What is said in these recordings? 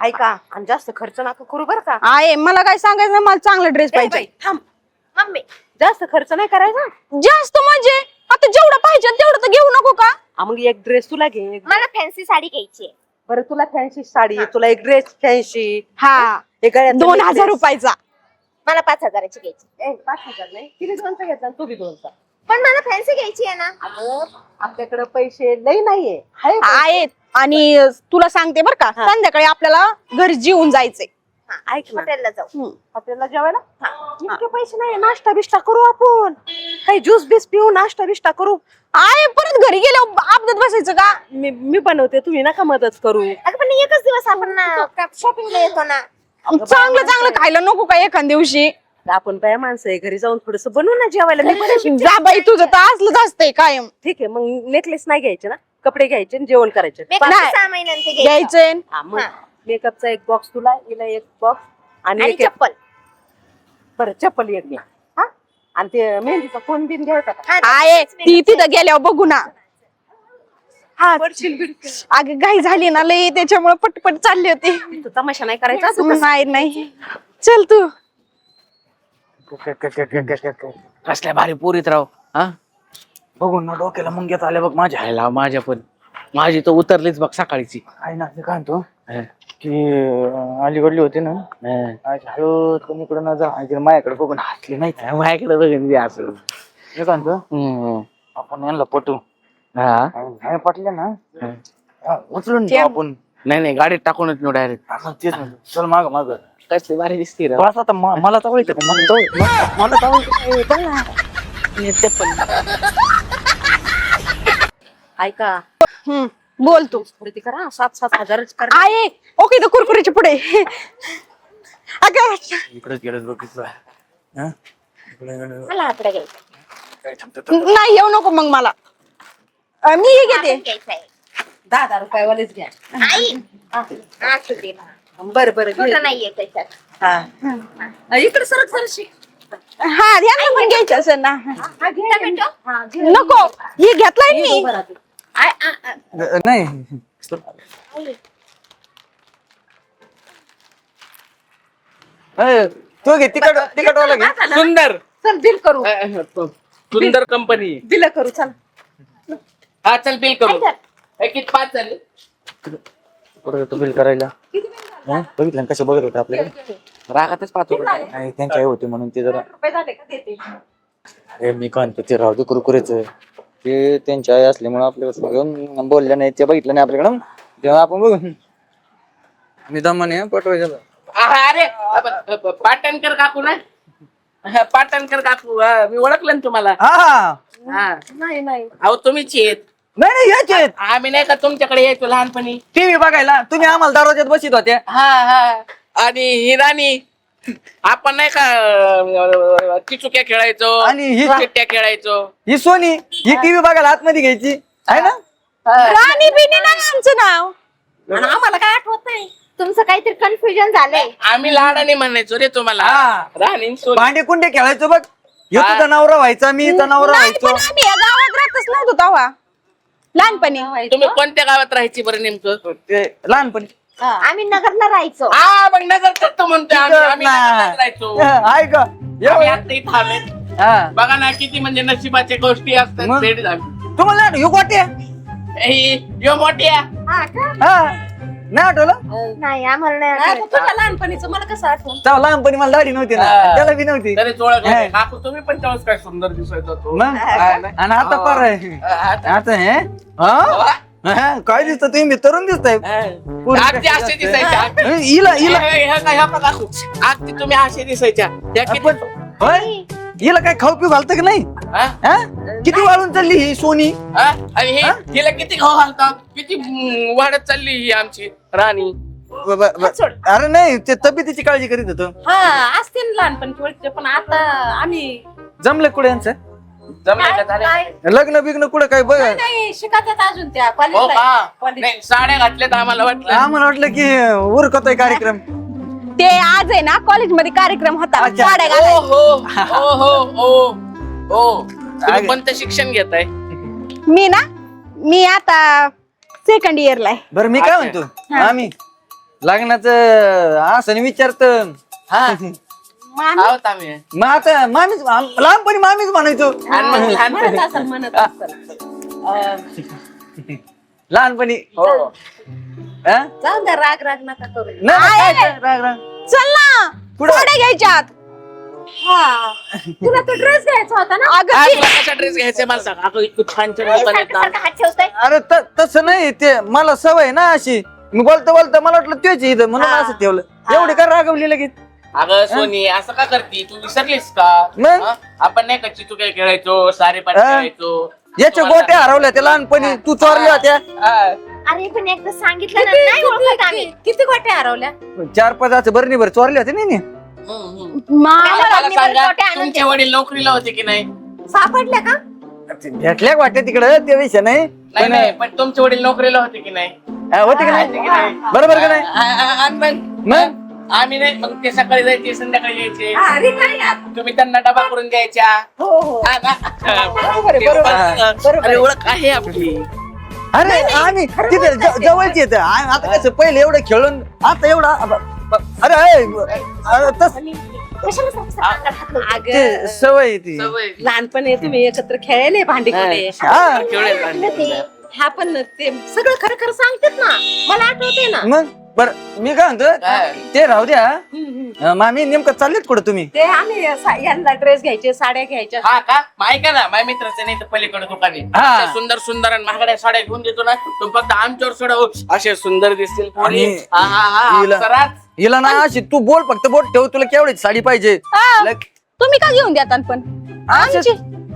ऐका आणि जास्त खर्च नका करू बरं का. आहे मला काय सांगायचं नाही, मला चांगला ड्रेस पाहिजे. थांब मम्मी, जास्त खर्च नाही करायचा. जास्त म्हणजे आता जेवढं पाहिजे तेवढं तर घेऊ नको का? मग एक ड्रेस तुला घे. मला फॅन्सी साडी घ्यायची आहे. बरं तुला फॅन्सी साडी, तुला एक ड्रेस फॅन्सी. हा 2000 रुपयाचा. मला 5000ची घ्यायची. 5000 नाही, तिने 200 घेतला तू बी 200. पण मला फॅन्सी घ्यायची आहे ना. अगं आपल्याकडे पैसे लई नाहीये. हाय पैसे. आहेत आणि तुला सांगते बर का, संध्याकाळी आपल्याला घरी जेवून जायचंय. ऐक ना, हॉटेलला जाऊ. हॉटेलला जेवायला इतके पैसे नाही. नाश्ता बिष्टा करू आपण, काही ज्यूस बीस पिऊ, नाश्ता बिष्टा करू. आहे परत घरी गेलो आपदत बसायचं का? मी बनवते, तुम्ही नका मदत करू. अगं पण एकच दिवस आपण शॉपिंगला येतो ना. चांगलं चांगलं खायला नको का एखाद दिवशी? आपण बाया माणसं आहे, घरी जाऊन थोडस बनवू ना जेवायला. मी बनवते. जा बाई, तुझं तर असलंच असतंय कायम. ठीक आहे, मग नेकलेस नाही घ्यायचे ना, कपडे घ्यायचे आणि जेवण करायचे. मेकअपचं नाही. सामान आणि ते घ्यायचं. घ्यायचंय. मग मेकअपचा एक बॉक्स तुला, हिला एक बॉक्स आणि आणि चप्पल. बरं चप्पल एक घ्या. हा आणि ते मेहंदीचा कोण बिन घ्यायचा का? हा, आहे ती तिथं गेल्यावर बघू ना. हा पडशील बिडशील. अगं घाई झाली ना लई, त्याच्यामुळे पटपट चालली होती. तू तमाशा नाही करायचा तू. नाही नाही चल तू. कसल्या भारी पोरीत राव. हा बघून ना डोक्याला मुंग्यात आल्या बघ माझ्या. ह्याला माझ्या पण माझी तर उतरलीच बघ सकाळीची. आहे ना ते काय म्हणतो की अलीकडली होती ना, हळू कोणीकडे ना जा, माझ्याकडे बघून हसली नाही. माझ्याकडे बघून बी असं. ते काय म्हणतो आपण यांना पटू. हा पटले ना उचलून घेऊ आपण. नाही नाही गाडीत टाकूनच नेऊ डायरेक्ट. तेच म्हणतो. चल माग माग कसली भारी दिसते रे. बस आता मला चावळीचं का? मला चावळीचं. ऐका बोल तू. खरेदी करा, 7,000 करा. आहे ओके तर कुरकुरीच्या पुढे. अगं इकडेच गेलं बघितलं. मला हातडा घ्यायचा. काय थांबत नाही येऊ नको मग मला. मी हे घेते. साबण घ्यायचा आहे. 10,000 रुपयावालेच घ्या. आई असू दे ना. बरं बरं घे. छोटं नाहीये त्याच्यात. हा इकडे सरक सरशी. हा यांना पण घ्यायचं असेल ना. टोमॅटो? नको हे घेतलाय मी. नाही. तू घे तिकट वाला घे. सुंदर चल बिल करू. सुंदर कंपनी. बिल करू चल. हा चल बिल करू. किती 5 झाले. कुठं होतं बिल करायला? बघितलं कसं बघत होतं आपल्याकडे. रागातच पाहतो. नाही त्यांची आई होती म्हणून ते जरा. रुपये झाले का देते. अरे मी काय म्हणतो ते राहू दे कुरकुरेच. ते त्यांची आई असल्यामुळे आपल्याकडे बोलल्या नाही, ते बघितलं नाही आपल्याकडं, तेव्हा आपण बघू. मी दमाने पटवायचं. अरे पाटणकर काकू ना. पाटणकर काकू मी ओळखलं ना तुम्हाला. हा नाही नाही अहो तुम्हीच येत. नाही याचे आम्ही नाही का तुमच्याकडे यायचो लहानपणी. टीव्ही बघायला तुम्ही आम्हाला दरवाज्यात बसित होत्या. हा आणि ही राणी आपण नाही का चिचुक्या खेळायचो आणि ही चिट्ट्या खेळायचो. ही सोनी ही टीव्ही बघायला आतमध्ये घ्यायची आहे ना. राणी बिनी नाही आमचं नाव. आणि आम्हाला काय आठवत नाही. तुमचं काहीतरी कन्फ्युजन झालंय. आम्ही लहानाने म्हणायचो रे तुम्हाला. हा. राणी सोनी. भांडे कुंडे खेळायचो बघ. ह्यो तुझा नवरा व्हायचा, मी तुझा नवरा नाही व्हायचो. पण आम्ही या गावात राहतच नव्हतो तेव्हा लहानपणी. तुम्ही कोणत्या गावात राहायची बरं नेमकं. ते लहानपणी आम्ही नगरला राहायचो. हा मग नगर तो म्हणतोय आम्ही नगरात राहायचो. आहे का आम्ही आता इथं आलोय. हा. बघा ना किती म्हणजे नशिबाच्या गोष्टी असतात. मग? भेट झाली. तुम्हाला ह्यो गोट्या यो मोठ्या. हा का? हा नाही आठवलं. नाही आम्हाला नाही नाही, आठवत. तुझ्या लहानपणीचं मला कसं आठवण. तेव्हा लहानपणी मला दाढी नव्हती ना, हा. त्याला बी नव्हती. तरी ओळख हा. काकू तुम्ही पण तेव्हाच काय सुंदर दिसायचा तो. मग हा, नाही. आणि आता हो. पर आहे. आता- आता हे हा? काय दिसत तुम्ही तरुण दिसताय. अगदी असे दिसायच्या. हिला हिला अगदी तुम्ही असे दिसायच्या. त्या किती- आपण होय? हिला काय खाऊ पिऊ घालतं की नाही. हा? हा? किती वाळून चालली ही सोनी. हा? आणि हे हिला किती खाऊ घालतात. किती वाढत चालली ही आमची राणी. अरे नाही ते तब्येतीची काळजी करीत होतो. हा असते ना लहानपणी ओळखते, पण आता आम्ही जमलं कुठे यांचं जमलंय का झालं? नाही लग्न बिग्न कुठं काय बघ. नाही, शिकतात अजून त्या हो कॉलेजला. का? कॉलेज. नाही साड्या घातल्यात आम्हाला वाटलं. आम्हाला वाटलं की उरकतोय कार्यक्रम. ते आज आहे ना कॉलेजमध्ये कार्यक्रम होता. अच्छा. साड्या ओ घालायला. हो ओ हो ओ ओ तुम्ही कोणतं शिक्षण घेताय. मी आता सेकंड इयरला आहे. बरं मी काय अच्छा. म्हणतो आम्ही लग्नाचं असं विचारत हा आहोत आम्ही मग आता मामीच लहानपणी मामीच म्हणायचो म्हणत असेल, म्हणत असेल. लहानपणी हो हा? जाऊ द्या, राग राग नका करू. नाही, काय ते, राग राग. चल ना कुठं? साड्या घ्यायच्यात. हा. तुला तो ड्रेस घ्यायचा होता ना. अगं आज ती- तुला कसा ड्रेस घ्यायचा मला सांग. अगं इतकं छान छान हे दुकान आहेत सारखं ना. सारखं हात ठेवतोय. अरे तसं नाही ते मला सवय ना अशी मी बोलता बोलता मला वाटलं तेच इथं म्हणून असं ठेवलं एवढी का रागवली लगेच अगं सोनी असं का करती तू विसरलीस का मग? हा? आपण नाही का चितू काय खेळायचो सारे पाठ हा? खेळायचो याच्या गोट्या हरवल्या त्या लहानपणी तू चोरल्या होत्या हा. अरे पण एकदा सांगितलं ना, नाही ओळखत आम्ही. किती गोट्या हरवल्या? 4-5 बरणी भर चोरल्या होत्या नाही मा- मला सांगा तुमचे वडील नोकरीला होते की नाही सापडल्या का? भेटल्या वाटल्या तिकडं ते विषय नाही नाही नाही पण तुमचे वडील नोकरीला होते की नाही होते का होते की नाही नाही? बरोबर का नाही आणि मग मग आम्ही नाही मग ते सकाळी जायचे संध्याकाळी यायचे हा, अरे नाही यार. तुम्ही त्यांना डबा करून द्यायच्या हो हो. हा ना? बरोबर आहे, बरोबर आहे. बरोबर अरे आहे. ओळख आहे आपली अरे आम्ही तिथे जवळची येत आता कसं पहिले एवढं खेळून आता एवढा अरे तस कशाला सारखं हात लावतोय? ते अगं, सवय आहे ती सवय. लहानपणी तुम्ही एकत्र खेळले भांडी कोडे. हा खेळले म्हटलं ते. हा पण ते सगळं खरं खरं सांगतात ना, मला आठवते ना. मग बर मी काय म्हणतो काय? ते राहू द्या मामी नेमकं चाललेत कुठं तुम्ही ते आम्ही यांना ड्रेस घ्यायचे, साड्या घ्यायच्या. हा का मग ऐका ना माझ्या मित्राचं नाही तर पलीकडे दुकान आहे हा. अशा सुंदर सुंदर आणि महागड्या साड्या घेऊन देतो ना तुम्ही फक्त आमच्यावर सोडा हो. असे सुंदर दिसतील पोरी. आणि हा, हा, हा, हिला- अप्सराच. हिला ना अशी तू बोल फक्त बोट ठेव तुला केवढी साडी पाहिजे हा. लग- तुम्ही का घेऊन द्यात पण आमची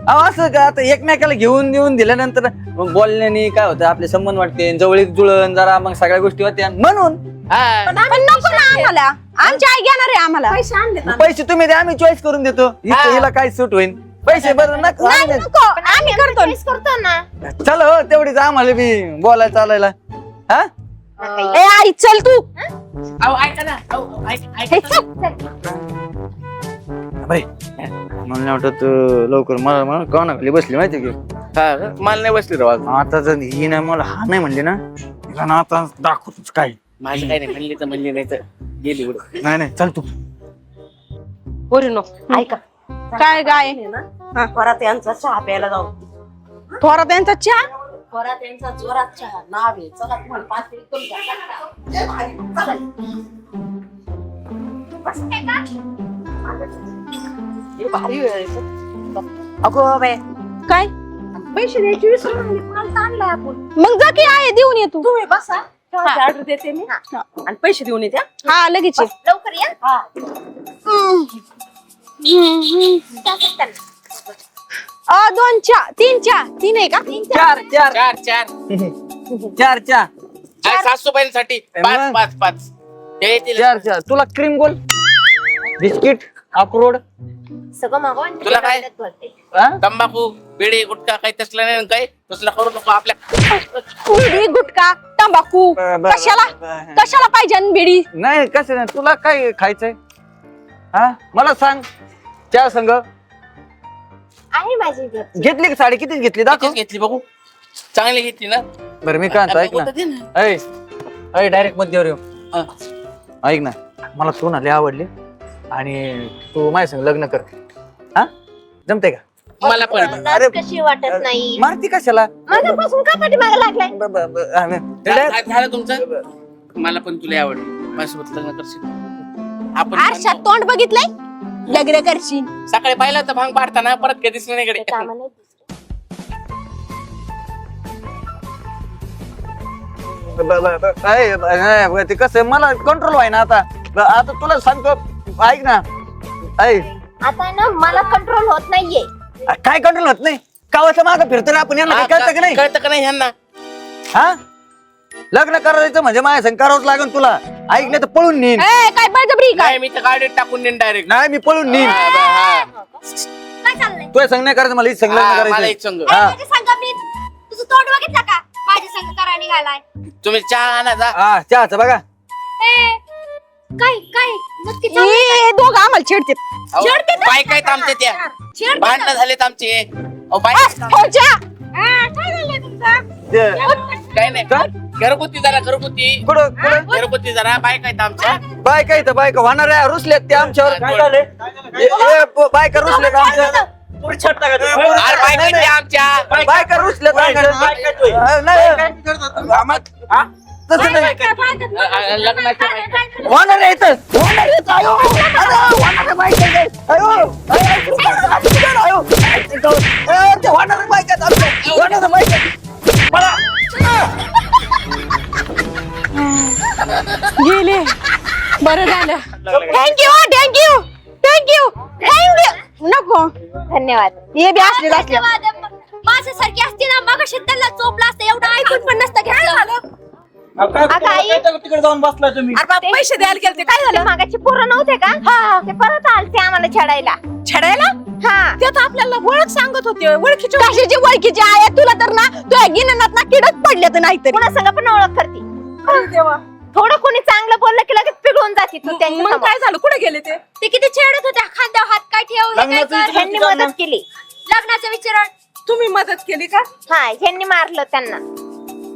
अहो, असं का आता एकमेकाला घेऊन देऊन दिल्यानंतर मग बोलण्याने काय होतं आपले संबंध वाटते जवळीक जुळण जरा मग सगळ्या गोष्टी होत्या म्हणून हा. पण पण नको ना आम्हाला आमची आई घेणार आहे आम्हाला पैसे आणले ना. पैसे तुम्ही द्या आम्ही चॉईस करून देतो हा. हिला काय सूट होईल पैसे बरं नका नाही आम्ही- नको आम्ही करतो Choice करतो ना. चल हो तेवढीच आम्हाला बी बोलायला चालायला हा ए आई चल तू अहो, ऐका ना अहो, ऐका हे ना. चल. बाई मला नाही वाटत लवकर मला कोणा खाली बसली माहिती की हा का? मला नाही बसली राव आज. आता जर ही नाही मला हा नाही म्हणली ना हिला ना आता दाखवतोच काय माझी काही नाही म्हणली तर म्हणली नाही तर गेली उडत. नाही नाही चल तू पोरीनो, ऐका. काय गाय आहे ना, परत यांचा चहा प्यायला जाऊ. थोरात यांचा चहा परत यांचा जोरात चहा नाव आहे. चला तुम्हाला पाच मिनिट तुमच्या चला. हे भारी वेळ आहे. अगो बाय, काय पैसे द्यायची विसरून आली. माल तर आणलाय आपण. मग जा की आहे देऊन ये तू तुम्ही बसा, चहाची ऑर्डर देते मी आणि पैसे देऊन येते. हा? हा लगेच ये. लवकर या. हा. टाकत त्यांना. दोन चहा तीन चहा तीन आहे का चार चार चार चार चार चार आणि सासूबाईंसाठी पाच मग? पाच पाच हे येतील. चार चार तुला क्रीम गोल बिस्किट अक्रोड सगळं मागवा आणि तुला काय? डब्यात भरते. तंबाखू बिडी गुटखा काही तसलं नाही आणि काही तसलं करू नको आपल्या बिडी गुटखा तंबाखू कशाला कशाला पाहिजे आणि बिडी नाही कसं नाही तुला काय खायचंय हा मला सांग चहा संघ आहे माझी घरची. घेतली का साडी किती घेतली दाखव कितीच घेतली बघू चांगली घेतली ना बरं मी काय म्हणतो, ऐक बघू तर दे ना. ना ऐ डायरेक्ट मध्यवर येऊ हा. ऐक ना मला तू ना लय आवडली आणि तू माझ्या संग लग्न कर हा जमते का मला पण अरे, मलाच कशी वाटत नाही. मारती कशाला माझ्यापासून का पाठीमागे लागलाय? झालं तुमचं मला पण तुला आवडली माझ्यासोबत लग्न करशील आपण आरशात तोंड बघितलंय लग्न करशील सकाळी पाहिलं तर भांग पाडताना परत काही दिसलं नाही ते कडे कामाला नाही. ते कसं मला कंट्रोल व्हाय ना आता आता तुला सांगतो ऐक ना ऐक आता ना मला कंट्रोल होत नाहीये. काय कंट्रोल होत नाही कावाच्या मागं फिरतो ना आपण यांना काही कळतं का नाही कळतं का नाही ह्यांना हा लग्न करायचं म्हणजे माझ्या संग करावंच लागेल तुला ऐक नाही तर पळून नेईन ए काय बळजबरी काय नाही मी तर गाडीत टाकून देईन डायरेक्ट नाही मी पळून नेईन काय चाललंय? तुझ्या संग नाही करायचं मला हिच संग लग्न मला करायचं एक संग हा. माझ्या संघात तुझं तोंड बघितलं का? माझ्या संघ करा निघालाय. तुम्ही चहा आणा जा हा चहाचं बघा काय काय नक्की ए, दोघं आम्हाला छेडते अहो, बाय काय थांबते त्या भांडणं झालेत आमचे अहो, बाय हो चहा काय झालंय तुमचं? ते- काय नाही का? घरगुती जरा घरगुती कुठं घरगुती जरा बायका आहेत आमच्या. बायका इथं बायका होणार आहे रुसल्यात ते आमच्यावर काय झालं? बायका रुसल्यात आमच्या अरे बायका आहेत त्या आमच्या. बायका रुसल्यात आमच्या. नाही. तसं नाही लग्नाच्या बायका. होणार आहे इथं होणार आहे इथं. आयो. अरे, होणार आहे बायका इथं. आयो. आयो. ते होणार आहे बायका आमच्या. होणार आहे बायका. गेले बरं झालं. Thank you thank you thank you thank you. नको धन्यवाद. हे बी असले असले. धन्यवाद. माझ्यासारखी असते ना मग त्यांना चोपला असतं एवढं ऐकून पण नसतं घेतलं. तिकडे जाऊन बसला तुम्ही. अरे बाप पैसे द्यायला गेलते काय झालं? मागाची पोरं नव्हते का ते परत आलते आम्हाला छेडायला. छेडायला? हा ते तर आपल्याला ओळख सांगत होते ओळखीची कशाची ओळखीची आहे तुला तर ना तुझ्या गिन्यात ना किडच पडले तर नाहीतरी. कुणा संग पण ओळख करते. देवा. थोडं कोणी चांगलं बोललं की लगेच पिघळून जाते तू मग त्यांच्या काय झालं कुठे गेले ते? ते किती छेडत होत्या खांद्यावर हात काय ठेव हे काय कर. ह्यांनी मदत केली लग्नाचं विचारण. तुम्ही मदत केली का? हा ह्यांनी मारलं त्यांना.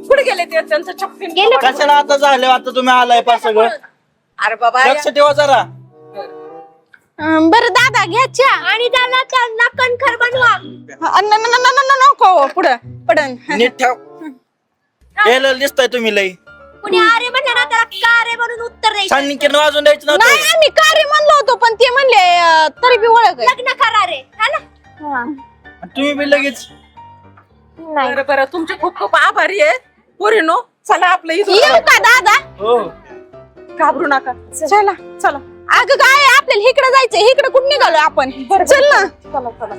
कुठे गेले ते? त्यांचं चप्पीन गेले कशाला आता झालं आता तुम्ही आलाय पाच सगळं अरे बाबा लक्ष ठेवा जरा. बरं दादा घ्या चहा. आणि त्याला त्यांना कणखर बनवा. नको पुढं पडन. नीट ठेव. गेलं दिसताय तुम्ही लई कुणी आरे म्हणलं ना त्याला का रे म्हणून उत्तर द्यायचं. सांगितलं वाजून द्यायचं नाही नव्हतं. आम्ही कार्य म्हणलो होतो पण ते म्हणले तरी बी ओळख आहे. लग्न करा रे हा ना. तुम्ही बी लगेच नाही बरं बरं तुमचे खूप खूप आभारी आहे पोरीनो. चला आपलं इथून येऊ का दादा? हो घाबरू नका. चला चला अगं काय आपल्याला इकडे जायचंय इकडे कुठं निघालो आपण. चल ना. चला चला.